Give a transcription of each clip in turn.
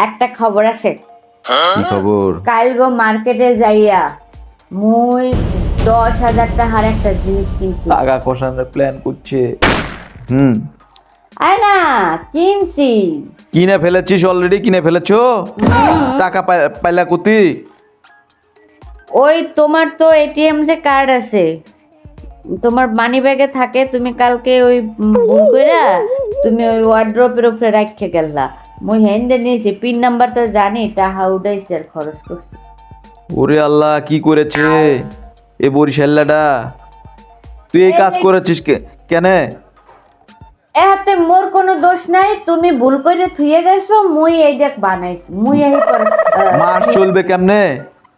একটা খবর আছে। কি খবর? কাল গো মার্কেটে যাইয়া মুই 10,000 টাকার একটা জিনিস কিনছি। টাকা কষানোর প্ল্যান করছে। হুম, আরে না, কিনছি। কিনে ফেলেছিস? অলরেডি কিনে ফেলেছো? টাকা পাইলা কুতি? ওই তোমার তো এটিএম যে কার্ড আছে, তোমার মানি ব্যাগে থাকে, তুমি কালকে ওই ভুল কইরা তুমি ওই ওয়ার্ড্রপের উপরে রাখতে গেলা। মুই হেন্দে নিয়েছি, পিন নাম্বার তো জানি, টাকা উঠাইছি আর খরচ করছি। ওরে আল্লাহ, কি করেছে এ বরিশাল্লাটা? তুই এই কাজ করেছিস কেন? এতে মোর কোনো দোষ নাই, তুমি ভুল করে থুয়ে গেছো, মুই এই দেখ বানাইছি, মুই এই করে মাস চলবে কেমনে?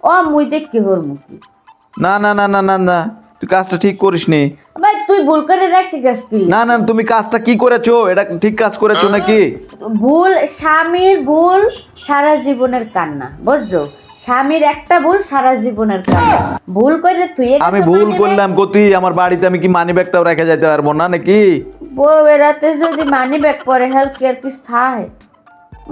ও মুই দেখ কি হর মুখি। না না না না না না, তুই কাজটা ঠিক করিসনি। ভাই তুই ভুল করে রাখতে গেছিস। না না, তুমি কাজটা কি করেছো? এটা ঠিক কাজ করেছো নাকি? ভুল, স্বামীর ভুল সারা জীবনের কান্না, বুঝছো? স্বামীর একটা ভুল সারা জীবনের কান্না। ভুল করে তুই আমি ভুল করলাম গতি, আমার বাড়িতে আমি কি মানি ব্যাগটাও রেখে যেতে পারবো না নাকি? বউ এরাতে যদি মানি ব্যাগ পরে হেল্প কেয়ার কিছু থাকে।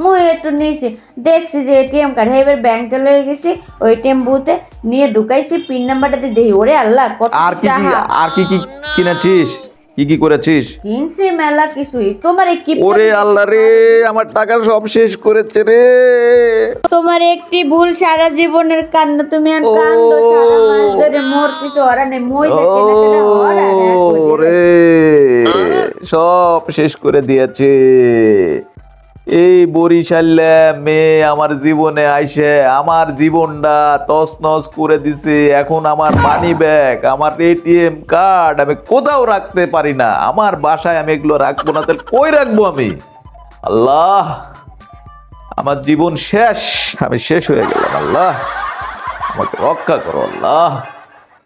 মুই একটু নিয়েছি, দেখছি যে এটিএম কার্ড, এবার ব্যাংকে লয়ে গেছি, ওই এটিএম বুথে নিয়ে ঢুকাইছি, পিন নাম্বারটা দিয়ে দেখি, ওরে আল্লাহ কত আর কি কি টাকা। আর কি কি কিনেছিস? কি কি করেছিস? কিনছি মেলা কিছুই, তোমার কি ওরে আল্লাহ রে, আমার টাকা সব শেষ করেছে রে। তোমার একটি ভুল সারা জীবনের কান্না, তুমি আর কান্দো সারা মাস ধরে, মোর কিছু ওরা নেই, মই দেখে না কেন ওরা ওরে, সব শেষ করে দিয়েছে এই বরিশাল্লা মেয়ে। আমার জীবনে আইসে আমার জীবনটা তছনছ করে দিছে। এখন আমার মানি ব্যাগ, আমার এটিএম কার্ড আমি কোথাও রাখতে পারি না। আমার বাসায় আমি এগুলো রাখবো না, তাহলে কই রাখবো আমি? আল্লাহ, আমার জীবন শেষ, আমি শেষ হয়ে গেলাম। আল্লাহ, আমাকে রক্ষা করো আল্লাহ।